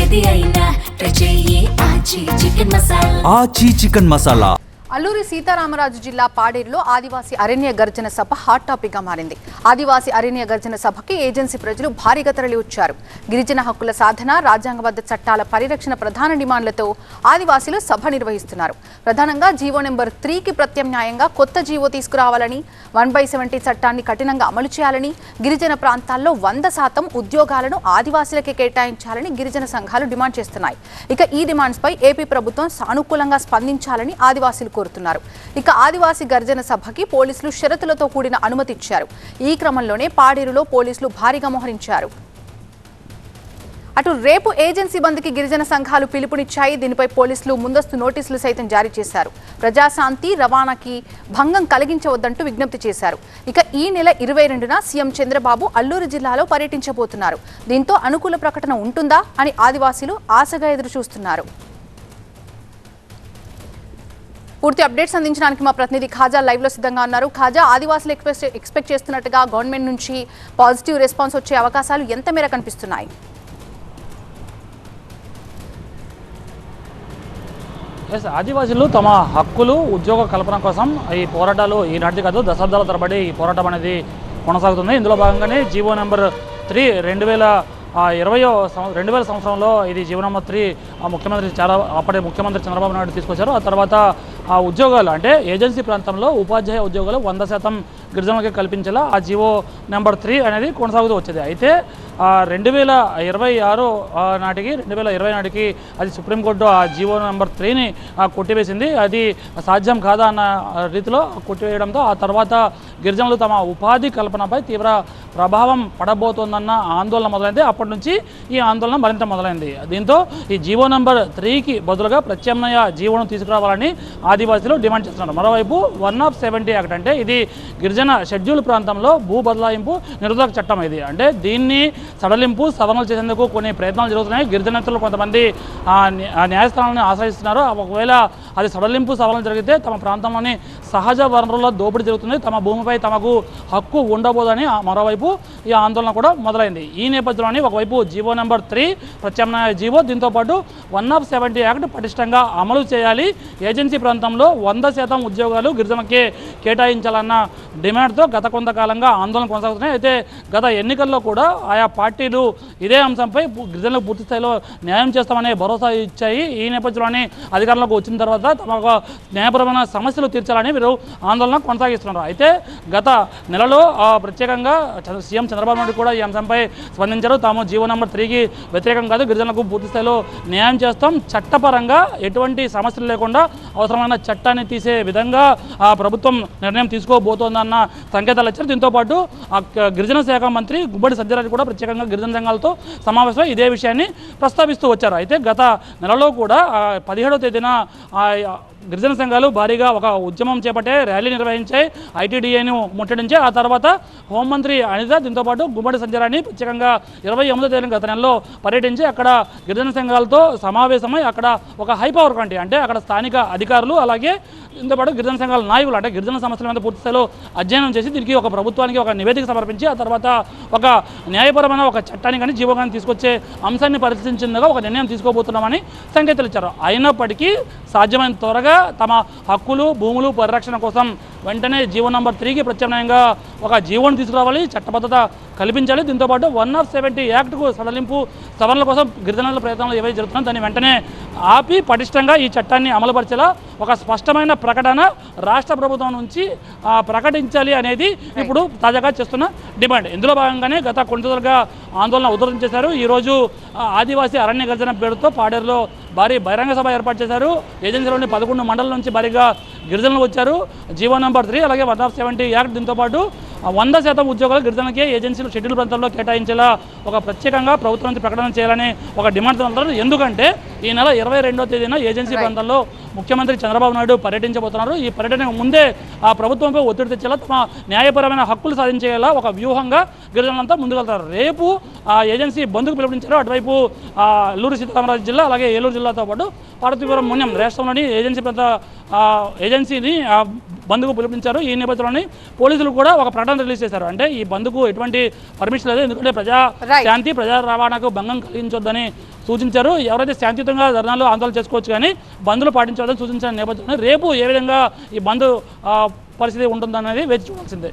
ఏది అయినా ట్రై చెయ్యి ఆచి చికెన్ మసాలా. అల్లూరి సీతారామరాజు జిల్లా పాడేరులో ఆదివాసీ అరణ్య గర్జన సభ హాట్ టాపిక్ గా మారింది. ఆదివాసీ అరణ్య గర్జన సభకి ఏజెన్సీ ప్రజలు భారీగా తరలి వచ్చారు. గిరిజన హక్కుల సాధన, రాజ్యాంగబద్ధ చట్టాల పరిరక్షణ ప్రధాన డిమాండ్లతో ఆదివాసీలు సభ నిర్వహిస్తున్నారు. ప్రధానంగా జీవో నెంబర్ 3కి ప్రత్యామ్నాయంగా కొత్త జీవో తీసుకురావాలని, 1/70 చట్టాన్ని కఠినంగా అమలు చేయాలని, గిరిజన ప్రాంతాల్లో 100% ఉద్యోగాలను ఆదివాసీలకే కేటాయించాలని గిరిజన సంఘాలు డిమాండ్ చేస్తున్నాయి. ఇక ఈ డిమాండ్స్ పై ఏపీ ప్రభుత్వం సానుకూలంగా స్పందించాలని ఆదివాసీలు కోరుతున్నారు. ఇక ఆదివాసీ గర్జన సభకి పోలీసులు షరతులతో కూడిన అనుమతి ఇచ్చారు. ఈ క్రమంలోనే పాడేరులో పోలీసులు భారీగా మోహరించారు. అటు రేపు ఏజెన్సీ బంద్కి గిరిజన సంఘాలు పిలుపునిచ్చాయి. దీనిపై పోలీసులు ముందస్తు నోటీసులు సైతం జారీ చేశారు. ప్రజాశాంతి రవాణాకి భంగం కలిగించవద్దంటూ విజ్ఞప్తి చేశారు. ఇక ఈ నెల 22న సీఎం చంద్రబాబు అల్లూరు జిల్లాలో పర్యటించబోతున్నారు. దీంతో అనుకూల ప్రకటన ఉంటుందా అని ఆదివాసీలు ఆశగా ఎదురు చూస్తున్నారు. పూర్తి అప్డేట్స్ అందించడానికి మా ప్రతినిధి ఖాజా లైవ్ లో సిద్ధంగా ఉన్నారు. ఖాజా, ఆదివాసులు ఎక్స్పెక్ట్ చేస్తున్నట్టుగా గవర్నమెంట్ నుంచి పాజిటివ్ రెస్పాన్స్ వచ్చే అవకాశాలు ఎంత మేర కనిపిస్తున్నాయి? ఆదివాసీలు తమ హక్కులు, ఉద్యోగ కల్పన కోసం ఈ పోరాటాలు ఈనాటి కాదు దశాబ్దాల తరబడి ఈ పోరాటం అనేది కొనసాగుతుంది. ఇందులో భాగంగానే జీవో నెంబర్ 3 2020 సంవత్సరంలో ఇది జీవో నెంబర్ 3 అప్పటి ముఖ్యమంత్రి చంద్రబాబు నాయుడు తీసుకొచ్చారు. ఆ తర్వాత ఆ ఉద్యోగాలు అంటే ఏజెన్సీ ప్రాంతంలో ఉపాధ్యాయ ఉద్యోగాలు 100% గిరిజనులకి కల్పించేలా ఆ జీవో నెంబర్ 3 అనేది కొనసాగుతూ వచ్చేది. అయితే 2026 నాటికి అది సుప్రీంకోర్టు ఆ జీవో నెంబర్ 3ని కొట్టివేసింది. అది సాధ్యం కాదా అన్న రీతిలో కొట్టివేయడంతో ఆ తర్వాత గిరిజనులు తమ ఉపాధి కల్పనపై తీవ్ర ప్రభావం పడబోతోందన్న ఆందోళన మొదలైంది. అప్పటి నుంచి ఈ ఆందోళన మరింత మొదలైంది. దీంతో ఈ జీవో నెంబర్ 3కి బదులుగా ప్రత్యామ్నాయ జీవోను తీసుకురావాలని ఆదివాసీలు డిమాండ్ చేస్తున్నారు. మరోవైపు 170 యాక్ట్ అంటే ఇది గిరిజన షెడ్యూల్ ప్రాంతంలో భూ బదలాయింపు నిరోధక చట్టం. ఇది అంటే దీన్ని సడలింపు సవరణలు చేసేందుకు కొన్ని ప్రయత్నాలు జరుగుతున్నాయి. గిరిజనేతలు కొంతమంది న్యాయస్థానాలను ఆశ్రయిస్తున్నారు. ఒకవేళ అది సడలింపు సవరణలు జరిగితే తమ ప్రాంతంలోని సహజ వనరుల దోపిడీ జరుగుతుంది, తమ భూమిపై తమకు హక్కు ఉండబోదని మరోవైపు ఈ ఆందోళన కూడా మొదలైంది. ఈ నేపథ్యంలోని ఒకవైపు జీవో నెంబర్ 3 ప్రత్యామ్నాయ జీవో, దీంతోపాటు 170 యాక్ట్ పటిష్టంగా అమలు చేయాలి, ఏజెన్సీ ప్రాంతంలో 100% ఉద్యోగాలు గిరిజనకే కేటాయించాలన్న డిమాండ్తో గత కొంతకాలంగా ఆందోళన కొనసాగుతున్నాయి. అయితే గత ఎన్నికల్లో కూడా ఆయా పార్టీలు ఇదే అంశంపై గిరిజనులకు పూర్తి స్థాయిలో న్యాయం చేస్తామనే భరోసా ఇచ్చాయి. ఈ నేపథ్యంలోనే అధికారంలోకి వచ్చిన తర్వాత తమ న్యాయపరమైన సమస్యలు తీర్చాలని వీరు ఆందోళన కొనసాగిస్తున్నారు. అయితే గత నెలలో ప్రత్యేకంగా సీఎం చంద్రబాబు నాయుడు కూడా ఈ అంశంపై స్పందించారు. తాము జీవో నెంబర్ 3కి వ్యతిరేకం కాదు, గిరిజనులకు పూర్తి స్థాయిలో న్యాయం చేస్తాం, చట్టపరంగా ఎటువంటి సమస్యలు లేకుండా అవసరమైన చట్టాన్ని తీసే విధంగా ప్రభుత్వం నిర్ణయం తీసుకోబోతోందన్న సంకేతాలు ఇచ్చారు. దీంతోపాటు గిరిజన శాఖ మంత్రి గుమ్మడి సంజయ్ కూడా ప్రత్యేకంగా గిరిజన సంఘాలతో సమావేశంలో ఇదే విషయాన్ని ప్రస్తావిస్తూ వచ్చారు. అయితే గత నెలలో కూడా 17వ తేదీన గిరిజన సంఘాలు భారీగా ఒక ఉద్యమం చేపట్టే ర్యాలీ నిర్వహించాయి, ఐటీడీఏను ముట్టడించాయి. ఆ తర్వాత హోంమంత్రి అనిత దీంతోపాటు గుమ్మడి సంజయ్ ప్రత్యేకంగా 28వ తేదీన గత నెలలో పర్యటించి అక్కడ గిరిజన సంఘాలతో సమావేశమై అక్కడ ఒక హైపవర్ కమిటీ అంటే అక్కడ స్థానిక అధికారులు అలాగే దీంతోపాటు గిరిజన సంఘాల నాయకులు అంటే గిరిజన సమస్యల మీద పూర్తి స్థాయిలో అధ్యయనం చేసి దీనికి ఒక ప్రభుత్వానికి ఒక నివేదిక సమర్పించి ఆ తర్వాత ఒక న్యాయపరమైన ఒక చట్టాన్ని కానీ జీవో కానీ తీసుకొచ్చే అంశాన్ని పరిశీలించేందుకు ఒక నిర్ణయం తీసుకోబోతున్నామని సంకేతాలు ఇచ్చారు. అయినప్పటికీ సాధ్యమైన త్వరగా తమ హక్కులు, భూములు పరిరక్షణ కోసం వెంటనే జీవో నెంబర్ 3కి ప్రత్యామ్నాయంగా ఒక జీవోను తీసుకురావాలి, చట్టబద్ధత కల్పించాలి. దీంతోపాటు 170 యాక్ట్కు సడలింపు సవరణల కోసం గిరిజనుల ప్రయత్నాలు ఏవైతే జరుగుతున్నాయో దాన్ని వెంటనే ఆపి పటిష్టంగా ఈ చట్టాన్ని అమలుపరిచేలా ఒక స్పష్టమైన ప్రకటన రాష్ట్ర ప్రభుత్వం నుంచి ప్రకటించాలి అనేది ఇప్పుడు తాజాగా చేస్తున్న డిమాండ్. ఇందులో భాగంగానే గత కొన్ని రోజులుగా ఆందోళన ఉధృతం చేశారు. ఈరోజు ఆదివాసీ అరణ్య గర్జన పేరుతో పాడేరులో భారీ బహిరంగ సభ ఏర్పాటు చేశారు. ఏజెన్సీలోని 11 మండలాల నుంచి భారీగా గిరిజనులు వచ్చారు. జీవో నెంబర్ 3 అలాగే 170 యాక్ట్ దీంతోపాటు 100% ఉద్యోగాలు గిరిజనకే ఏజెన్సీలు షెడ్యూల్ ప్రాంతంలో కేటాయించేలా ఒక ప్రత్యేకంగా ప్రభుత్వం నుంచి ప్రకటన చేయాలని ఒక డిమాండ్ ఉన్నారు. ఎందుకంటే ఈ నెల 22వ తేదీన ఏజెన్సీ ప్రాంతాల్లో ముఖ్యమంత్రి చంద్రబాబు నాయుడు పర్యటించబోతున్నారు. ఈ పర్యటనకు ముందే ఆ ప్రభుత్వంపై ఒత్తిడి తెచ్చేలా తమ న్యాయపరమైన హక్కులు సాధించేలా ఒక వ్యూహంగా గిరిజనులంతా ముందుకెళ్తారు. రేపు ఆ ఏజెన్సీ బంద్కు పిలుపునిచ్చారు. అటువైపు అల్లూరు సీతారామరాజు జిల్లా అలాగే ఏలూరు జిల్లాతో పాటు పార్వతీపురం మున్యం రాష్ట్రంలోని ఏజెన్సీని బంద్కు పిలుపునిచ్చారు. ఈ నేపథ్యంలోని పోలీసులు కూడా ఒక ప్రకటన రిలీజ్ చేశారు. అంటే ఈ బంద్కు ఎటువంటి పర్మిషన్ లేదు, ఎందుకంటే శాంతి ప్రజా రవాణాకు భంగం కలిగించొద్దని సూచించారు. ఎవరైతే శాంతియుతంగా ధర్నాలు ఆందోళన చేసుకోవచ్చు కానీ బంద్లు పాటించవద్దని సూచించిన నేపథ్యంలో రేపు ఏ విధంగా ఈ బంద్ పరిస్థితి ఉంటుందనేది వేచి చూడాల్సిందే.